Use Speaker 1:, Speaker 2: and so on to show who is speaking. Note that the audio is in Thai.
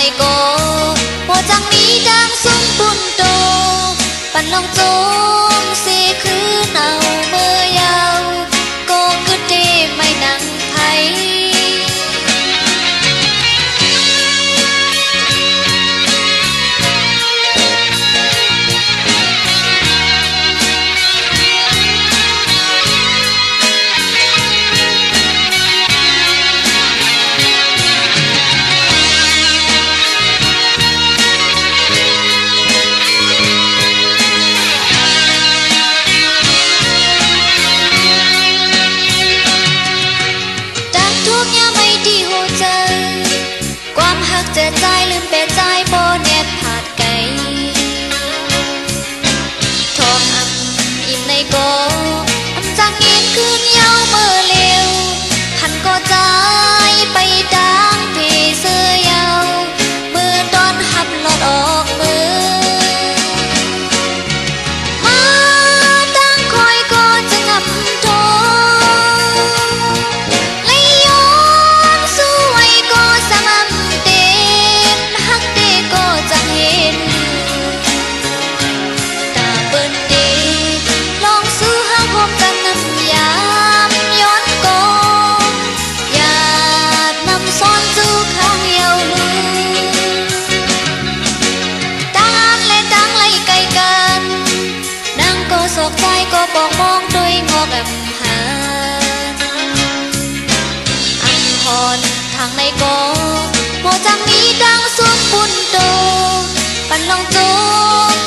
Speaker 1: ในโกโมจังมีดังสุ้มปุ่นโตปันลองโจมเสคือเนาเมื่อยาวโกกึดเดไม่นังไทยเจอใจลืมเปใจโบเน็ตผาดไกทองอังอิ่มในโกอันจังยินคืนเย้าเมื่อเร็วหันก็ใจไปดังพี่เสื้อเย้ามือตอนหับหลอดออกมือมาตั้งคอยก็จะงับโทเลยย้อนสวยก็สม่ำจะเห็นตาเปิ้นเดลองสู้หาพบกันน้ำยามย้อนกองอยากนำซ้อนจูข้างเยาวลือต่างอันและต่างไล่ไกลกันนางก็สอกใจก็บอกมองด้วยงอกแอมหาอันหอนทางในกองโมจังมีดังสุ้มปุ่นโตปันลองโจม